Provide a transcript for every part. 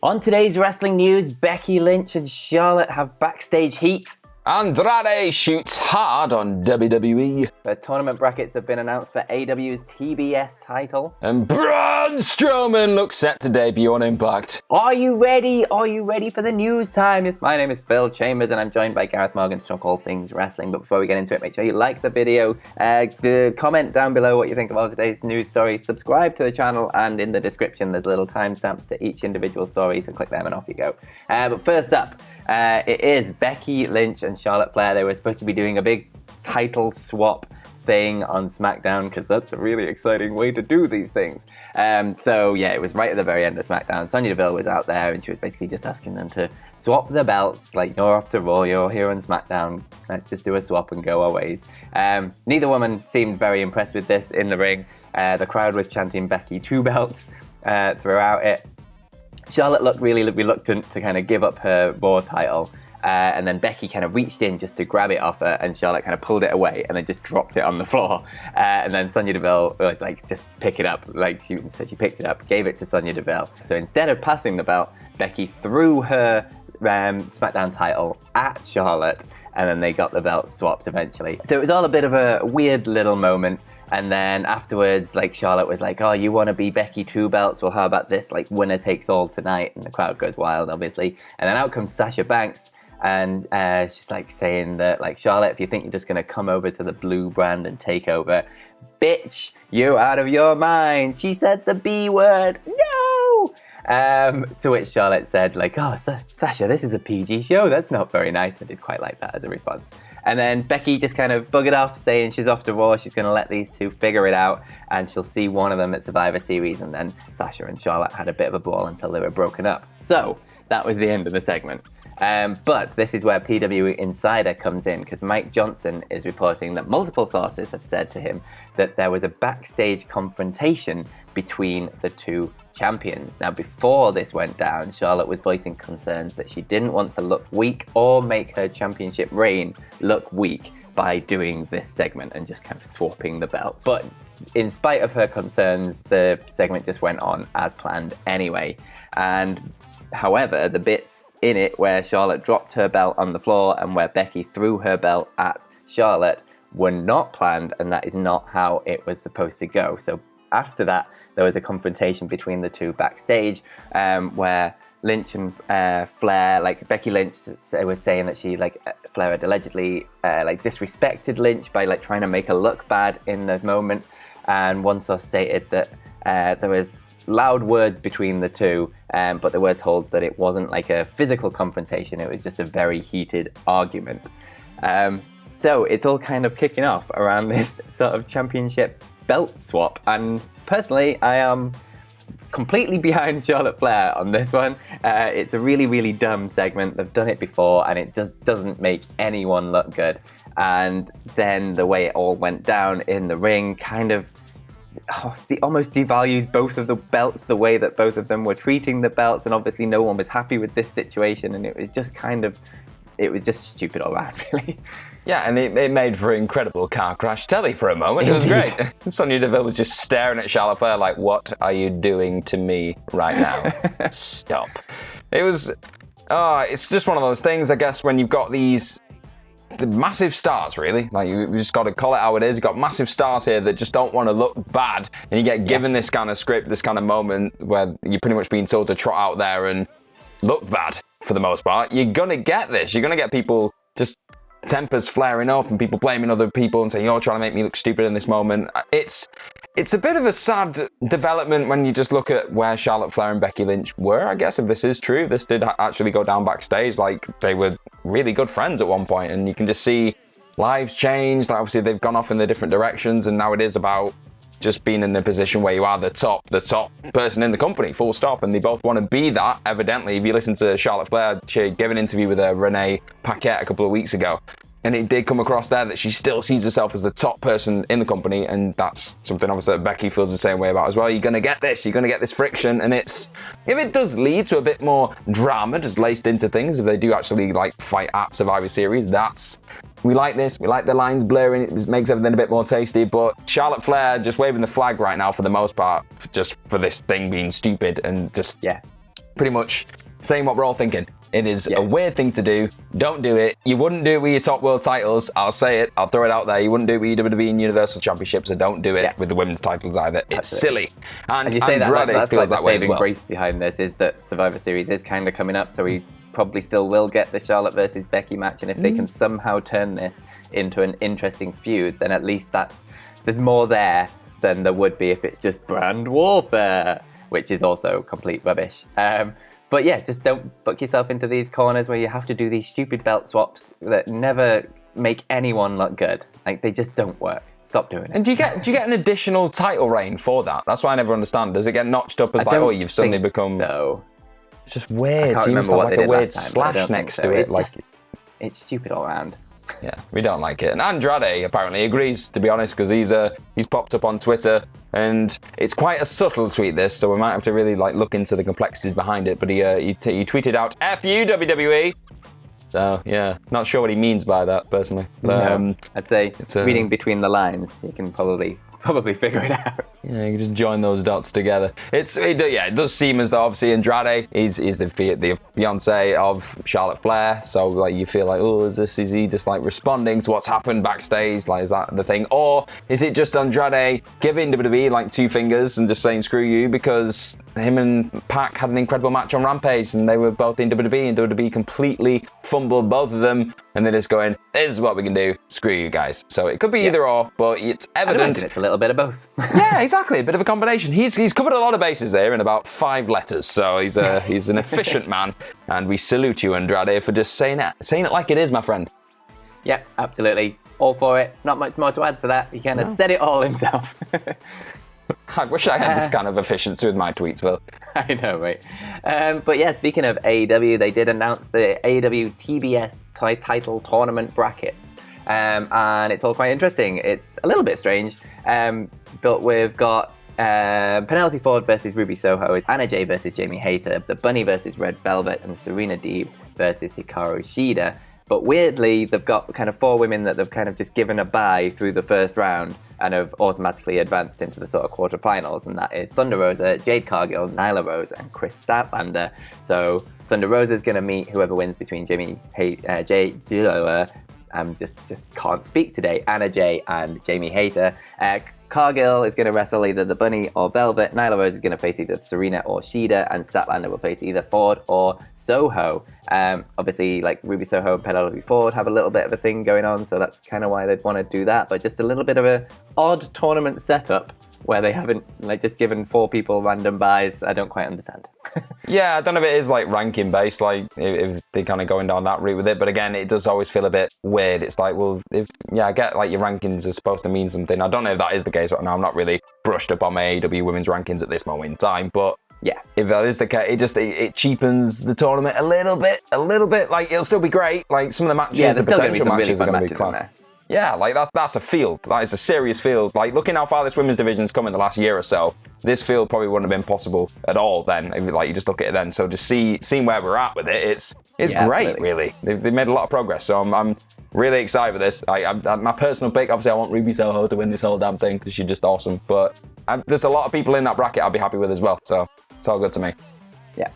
On today's wrestling news, Becky Lynch and Charlotte have backstage heat. Andrade shoots hard on WWE. The tournament brackets have been announced for AEW's TBS title. And Braun Strowman looks set to debut on Impact. Are you ready? Are you ready for the news time? Yes, my name is Phil Chambers and I'm joined by Gareth Morgan to talk all things wrestling. But before we get into it, make sure you like the video, comment down below what you think of all today's news stories, subscribe to the channel, and in the description there's little timestamps to each individual story, so click them and off you go. But first up, it is Becky Lynch and Charlotte Flair. They were supposed to be doing a big title swap thing on SmackDown because that's a really exciting way to do these things. So yeah, it was right at the very end of SmackDown. Sonya Deville was out there and she was basically just asking them to swap the belts. Like, you're off to Raw, you're here on SmackDown. Let's just do a swap and go our ways. Neither woman seemed very impressed with this in the ring. The crowd was chanting Becky 2 belts throughout it. Charlotte looked really reluctant to kind of give up her Raw title. And then Becky kind of reached in just to grab it off her, and Charlotte kind of pulled it away and then just dropped it on the floor. And then Sonya Deville was like, just pick it up. So she picked it up, gave it to Sonya Deville. So instead of passing the belt, Becky threw her SmackDown title at Charlotte, and then they got the belt swapped eventually. So it was all a bit of a weird little moment. And then afterwards, like, Charlotte was like, oh, you want to be Becky 2 belts? Well, how about this? Like, winner takes all tonight. And the crowd goes wild, obviously. And then out comes Sasha Banks. And she's like saying that, like, Charlotte, if you think you're just going to come over to the blue brand and take over, bitch, you're out of your mind. She said the B word. No! To which Charlotte said, like, oh, Sasha, this is a PG show. That's not very nice. I did quite like that as a response. And then Becky just kind of buggered off, saying she's off to Raw. She's going to let these two figure it out, and she'll see one of them at Survivor Series. And then Sasha and Charlotte had a bit of a brawl until they were broken up. So that was the end of the segment. But this is where PW Insider comes in, because Mike Johnson is reporting that multiple sources have said to him that there was a backstage confrontation between the two champions. Now, before this went down, Charlotte was voicing concerns that she didn't want to look weak or make her championship reign look weak by doing this segment and just kind of swapping the belts. But in spite of her concerns, the segment just went on as planned anyway. And however, the bits in it where Charlotte dropped her belt on the floor and where Becky threw her belt at Charlotte were not planned, and that is not how it was supposed to go. So after that, there was a confrontation between the two backstage, where Lynch and Flair, like, Becky Lynch was saying that she, like, Flair had allegedly disrespected Lynch by, like, trying to make her look bad in the moment. And one source stated that there was loud words between the two, but they were told that it wasn't like a physical confrontation, it was just a very heated argument. So it's all kind of kicking off around this sort of championship belt swap, and personally I am completely behind Charlotte Flair on this one. It's a really, really dumb segment. They've done it before and it just doesn't make anyone look good. And then the way it all went down in the ring kind of almost devalues both of the belts, the way that both of them were treating the belts, and obviously no one was happy with this situation, and it was just stupid all around, really. Yeah, and it made for incredible car crash telly for a moment. It was great. Sonya Deville was just staring at Charlotte Flair like, what are you doing to me right now? Stop. It's just one of those things, I guess, when you've got the massive stars, really. Like, you just got to call it how it is. You've got massive stars here that just don't want to look bad, and you get given this kind of script, this kind of moment where you're pretty much being told to trot out there and look bad for the most part. You're going to get this. You're going to get people just tempers flaring up and people blaming other people and saying, you're trying to make me look stupid in this moment. It's a bit of a sad development when you just look at where Charlotte Flair and Becky Lynch were, I guess, if this is true. This did actually go down backstage. Like, they were really good friends at one point, and you can just see lives change. Like, obviously they've gone off in the different directions, and now it is about just being in the position where you are the top person in the company, full stop, and they both want to be that, evidently. If you listen to Charlotte Flair, she gave an interview with Renee Paquette a couple of weeks ago, and it did come across there that she still sees herself as the top person in the company, and that's something obviously that Becky feels the same way about as well. You're going to get this friction, and if it does lead to a bit more drama just laced into things, if they do actually, like, fight at Survivor Series, we like this. We like the lines blurring. It makes everything a bit more tasty. But Charlotte Flair just waving the flag right now for the most part, just for this thing being stupid and just, yeah. pretty much saying what we're all thinking. It is a weird thing to do. Don't do it. You wouldn't do it with your top world titles. I'll say it. I'll throw it out there. You wouldn't do it with your WWE and Universal Championships, so don't do it with the women's titles either. It's silly. And you say Andrade that's feels like that way the as saving well. grace behind this is that Survivor Series is kind of coming up, so we probably still will get the Charlotte versus Becky match, and if they can somehow turn this into an interesting feud, then at least there's more there than there would be if it's just brand warfare, which is also complete rubbish. But yeah, just don't book yourself into these corners where you have to do these stupid belt swaps that never make anyone look good. Like, they just don't work. Stop doing it. And do you get an additional title reign for that? That's why I never understand. Does it get notched up as you've suddenly become... So. It's just weird. I can't remember what like they a did weird last time, but I slash don't think next so. to it. It's stupid all around. Yeah, we don't like it. And Andrade apparently agrees, to be honest, because he's popped up on Twitter, and it's quite a subtle tweet, this, so we might have to really look into the complexities behind it. But he tweeted out, "F you, WWE." So yeah, not sure what he means by that personally. But, I'd say reading between the lines, you can probably figure it out. Yeah, you can just join those dots together. It does seem as though obviously Andrade is the fiance of Charlotte Flair, so you feel like, oh, is he just responding to what's happened backstage? Is that the thing, or is it just Andrade giving WWE 2 fingers and just saying screw you because him and Pac had an incredible match on Rampage and they were both in WWE and WWE completely fumbled both of them and they're just going, this is what we can do, screw you guys. So it could be either or, but it's evident. I imagine it's a little bit of both. Yeah, exactly. A bit of a combination. He's covered a lot of bases there in about 5 letters, so he's an efficient man, and we salute you, Andrade, for just saying it like it is, my friend. Yeah, absolutely. All for it. Not much more to add to that. He kind of said it all himself. I wish I had this kind of efficiency with my tweets, Will. I know, right? But yeah, speaking of AEW, they did announce the AEW TBS title tournament brackets. And it's all quite interesting. It's a little bit strange, but we've got Penelope Ford versus Ruby Soho, Anna Jay versus Jamie Hayter, The Bunny versus Red Velvet, and Serena Deeb versus Hikaru Shida. But weirdly, they've got kind of 4 women that they've kind of just given a bye through the first round and have automatically advanced into the sort of quarterfinals, and that is Thunder Rosa, Jade Cargill, Nyla Rose, and Chris Statlander. So Thunder Rosa is going to meet whoever wins between just can't speak today, Anna Jay and Jamie Hayter. Cargill is going to wrestle either the Bunny or Velvet. Nyla Rose is going to face either Serena or Shida, and Statlander will face either Ford or Soho. Obviously, Ruby Soho and Penelope Ford have a little bit of a thing going on, so that's kind of why they'd want to do that. But just a little bit of a odd tournament setup where they haven't just given 4 people random buys. I don't quite understand. Yeah, I don't know if it is ranking based, if they're kind of going down that route with it. But again, it does always feel a bit weird. It's I get your rankings are supposed to mean something. I don't know if that is the case right now. I'm not really brushed up on my AEW women's rankings at this moment in time, but yeah, if that is the case, it cheapens the tournament a little bit. It'll still be great. Some of the matches, the potential matches are going to be class. Yeah, that's a field. That is a serious field. Looking how far this women's division's come in the last year or so, this field probably wouldn't have been possible at all then. If, you just look at it then. So just seeing where we're at with it, it's great, absolutely. Really. They've made a lot of progress. So I'm really excited for this. My personal pick, obviously, I want Ruby Soho to win this whole damn thing because she's just awesome. But there's a lot of people in that bracket I'll be happy with as well. So it's all good to me. Yeah,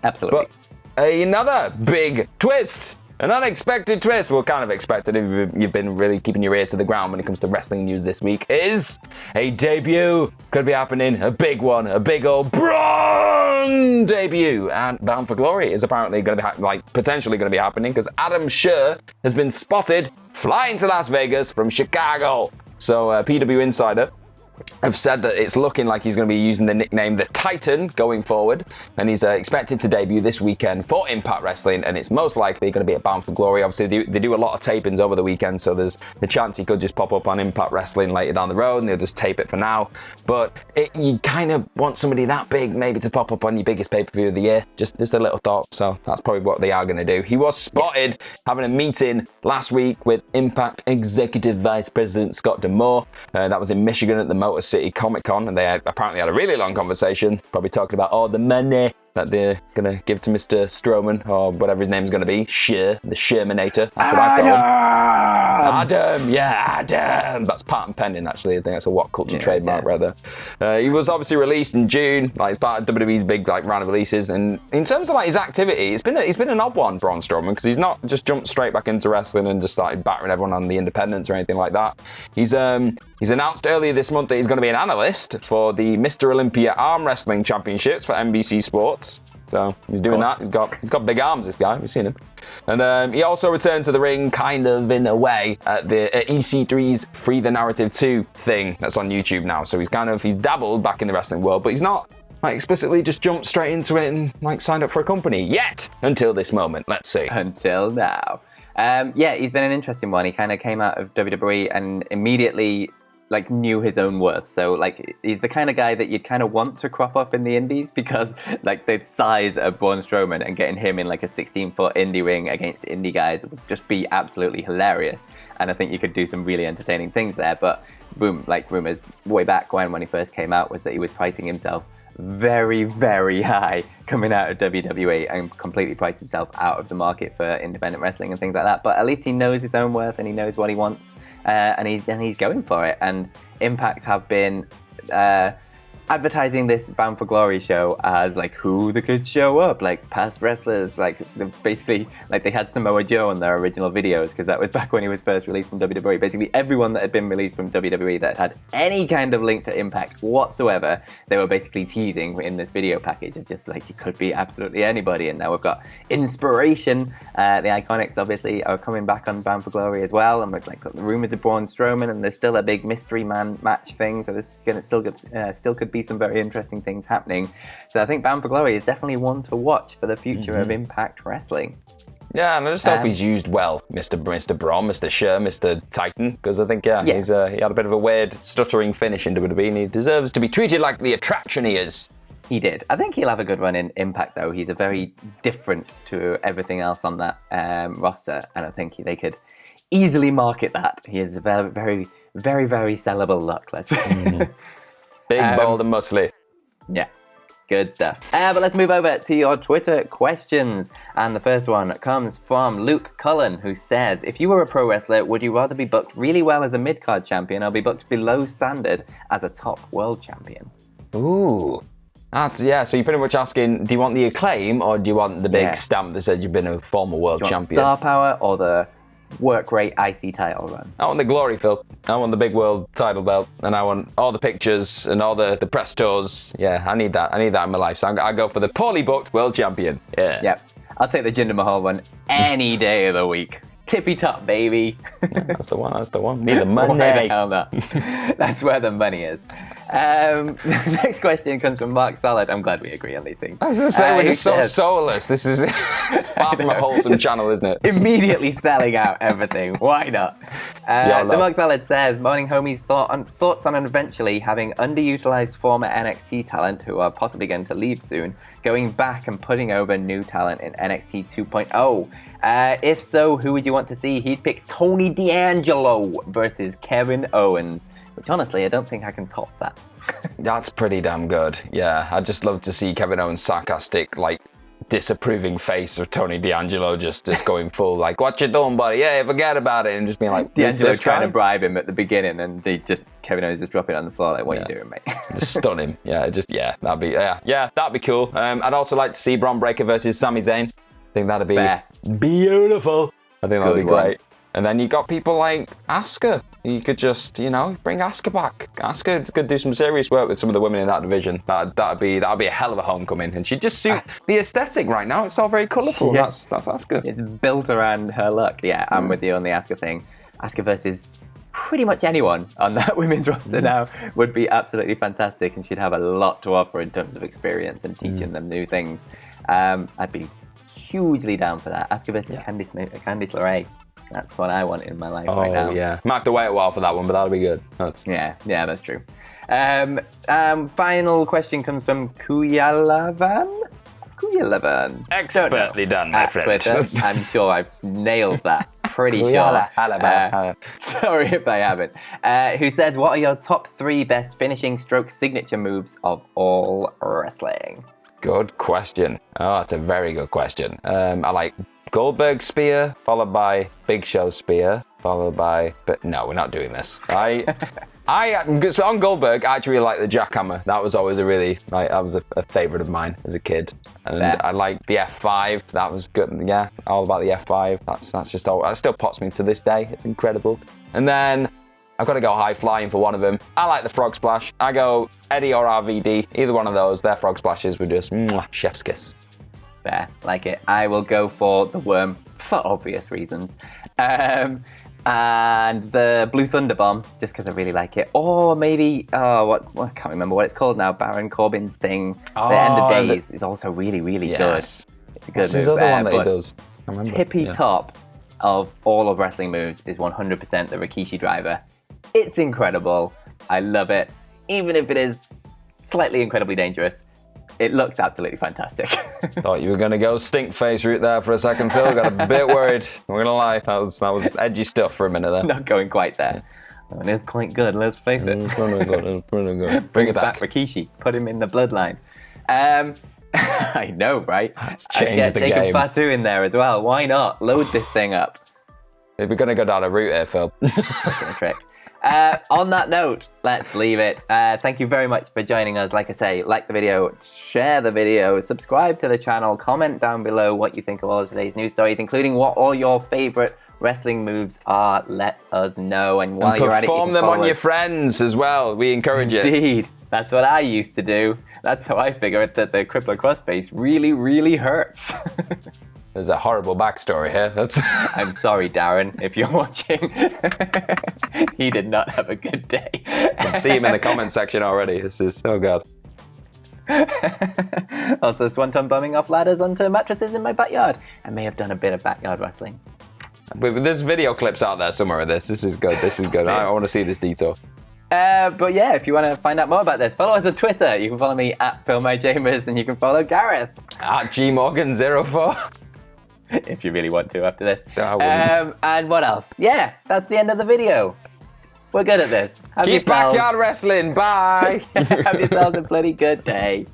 absolutely. But another big twist. An unexpected twist, well, kind of expected if you've been really keeping your ear to the ground when it comes to wrestling news this week, is a debut. Could be happening, a big one, a big old Braun debut. And Bound for Glory is apparently going to be, potentially going to be happening because Adam Scherr has been spotted flying to Las Vegas from Chicago. So PW Insider have said that it's looking like he's going to be using the nickname The Titan going forward, and he's expected to debut this weekend for Impact Wrestling, and it's most likely going to be at Bound for Glory. Obviously, they do a lot of tapings over the weekend, so there's the chance he could just pop up on Impact Wrestling later down the road, and they'll just tape it for now. But you kind of want somebody that big maybe to pop up on your biggest pay-per-view of the year. Just a little thought, so that's probably what they are going to do. He was spotted having a meeting last week with Impact Executive Vice President Scott D'Amore. That was in Michigan at the Motor City Comic Con, and they apparently had a really long conversation, probably talking about all the money that they're going to give to Mr. Strowman, or whatever his name's going to be. The Shermanator. That's what I call him. Adam! Yeah, Adam! That's patent pending, actually. I think that's a WhatCulture trademark right there. He was obviously released in June, like, as part of WWE's big, like, round of releases. And in terms of, like, his activity, it's been an odd one, Braun Strowman, because he's not just jumped straight back into wrestling and just started battering everyone on the independents or anything like that. He's announced earlier this month that he's going to be an analyst for the Mr. Olympia Arm Wrestling Championships for NBC Sports. So he's doing that. He's got big arms, this guy. We've seen him. And he also returned to the ring, kind of in a way, at EC3's Free the Narrative 2 thing that's on YouTube now. So he's dabbled back in the wrestling world, but he's not like explicitly just jumped straight into it and like signed up for a company yet until this moment. Let's see. Until now. He's been an interesting one. He kind of came out of WWE and immediately like knew his own worth. So like he's the kind of guy that you'd kind of want to crop up in the indies because like the size of Braun Strowman and getting him in like a 16-foot indie ring against indie guys would just be absolutely hilarious. And I think you could do some really entertaining things there. But rumors way back when he first came out was that he was pricing himself very, very high coming out of WWE and completely priced himself out of the market for independent wrestling and things like that. But at least he knows his own worth and he knows what he wants, and he's going for it. And Impact have been advertising this Bound for Glory show as like who that could show up, like past wrestlers, like basically like they had Samoa Joe on their original videos because that was back when he was first released from WWE. Basically everyone that had been released from WWE that had any kind of link to Impact whatsoever, they were basically teasing in this video package of just like it could be absolutely anybody. And now we've got Inspiration, the Iconics obviously are coming back on Bound for Glory as well, and we've like got the rumors of Braun Strowman, and there's still a big mystery man match thing, so there's still could be some very interesting things happening. So I think Bound for Glory is definitely one to watch for the future of Impact Wrestling. Yeah, and I just hope he's used well, Mr. Braun, Mr. Sher, Mr. Titan, because I think, he had a bit of a weird stuttering finish in WWE, and he deserves to be treated like the attraction he is. He did. I think he'll have a good run in Impact, though. He's a very different to everything else on that roster, and I think they could easily market that. He is a very, very, very, very sellable look, let's say. Big, bold, and muscly. Yeah, good stuff. But let's move over to your Twitter questions. And the first one comes from Luke Cullen, who says, if you were a pro wrestler, would you rather be booked really well as a mid-card champion or be booked below standard as a top world champion? Ooh. So you're pretty much asking, do you want the acclaim or do you want the big stamp that says you've been a former world champion? Star power or the work rate IC title run? I want the glory, Phil. I want the big world title belt, and I want all the pictures and all the press tours. Yeah, I need that. I need that in my life. So I go for the poorly booked world champion. Yeah. Yep. I'll take the Jinder Mahal one any day of the week. Tippy top, baby. That's the one. Need the money. Why the hell not? That's where the money is. Next question comes from Mark Solid. I'm glad we agree on these things. I was going to say, we're just so soulless. This is it's far from a wholesome channel, isn't it? Immediately selling out everything. Why not? So Mark Solid says, morning homies, thoughts on eventually having underutilized former NXT talent who are possibly going to leave soon, going back and putting over new talent in NXT 2.0. If so, who would you want to see? He'd pick Tony D'Angelo versus Kevin Owens, which honestly, I don't think I can top that. That's pretty damn good. Yeah, I'd just love to see Kevin Owens' sarcastic, like, disapproving face of Tony D'Angelo just going full, like, what you doing, buddy? Yeah, forget about it. And just being like, D'Angelo trying to bribe him at the beginning, and Kevin Owens just dropping it on the floor, like, what are you doing, mate? Just stun him. That'd be cool. I'd also like to see Braun Breaker versus Sami Zayn. I think that'd be beautiful. I think that'd be great. And then you got people like Asuka. You could just, bring Asuka back. Asuka could do some serious work with some of the women in that division. That'd be a hell of a homecoming. And she'd just suit the aesthetic right now. It's all very colourful. Yes. That's Asuka. It's built around her look. Yeah, I'm with you on the Asuka thing. Asuka versus pretty much anyone on that women's roster now would be absolutely fantastic. And she'd have a lot to offer in terms of experience and teaching them new things. I'd be hugely down for that. Asuka versus Candice LeRae. That's what I want in my life right now. Oh, yeah. Might have to wait a while for that one, but that'll be good. Yeah, that's true. Final question comes from Kuyalavan. Expertly done, my friend. Twitter. I'm sure I've nailed that. Pretty sure. Sorry if I haven't. Who says, what are your top 3 best finishing stroke signature moves of all wrestling? Good question. Oh, that's a very good question. I like Goldberg spear, followed by Big Show spear, followed by... But no, we're not doing this. So on Goldberg, I actually really like the jackhammer. That was always that was a favorite of mine as a kid. And I like the F5. That was good. Yeah, all about the F5. That's just all. That still pops me to this day. It's incredible. And then I've got to go high flying for one of them. I like the frog splash. I go Eddie or RVD. Either one of those. Their frog splashes were just chef's kiss. Fair, like it. I will go for the worm for obvious reasons. And the Blue Thunder Bomb, just because I really like it. Or maybe, I can't remember what it's called now. Baron Corbin's thing, the End of Days, is also really, really good. It's a good move. His other one that he does. I remember. Tippy top of all of wrestling moves is 100% the Rikishi driver. It's incredible. I love it. Even if it is slightly incredibly dangerous, it looks absolutely fantastic. Thought you were going to go stink face route there for a second, Phil. Got a bit worried. I'm going to lie. That was edgy stuff for a minute there. Not going quite there. It is quite good, let's face it. Bring it back. Rikishi. Put him in the bloodline. I know, right? Let's change get the Jacob game. Fatu in there as well. Why not? Load this thing up. We're going to go down a route here, Phil. That's a trick. On that note, let's leave it. Thank you very much for joining us. Like I say, like the video, share the video, subscribe to the channel, comment down below what you think of all of today's news stories, including what all your favorite wrestling moves are. Let us know. And while you're at it, perform them on your friends as well. We encourage it. Indeed. That's what I used to do. That's how I figured that the crippler crossface really, really hurts. There's a horrible backstory here. I'm sorry, Darren, if you're watching. He did not have a good day. I can see him in the comment section already. This is so good. Also, swanton bumming off ladders onto mattresses in my backyard. I may have done a bit of backyard wrestling. There's video clips out there somewhere of this. This is good. This is good. I want to see this detour. But yeah, if you want to find out more about this, follow us on Twitter. You can follow me at PhilMyChambers, and you can follow Gareth at GMorgan04. If you really want to after this. I wouldn't. And what else? Yeah, that's the end of the video. We're good at this. Keep backyard wrestling. Bye. Have yourselves a bloody good day.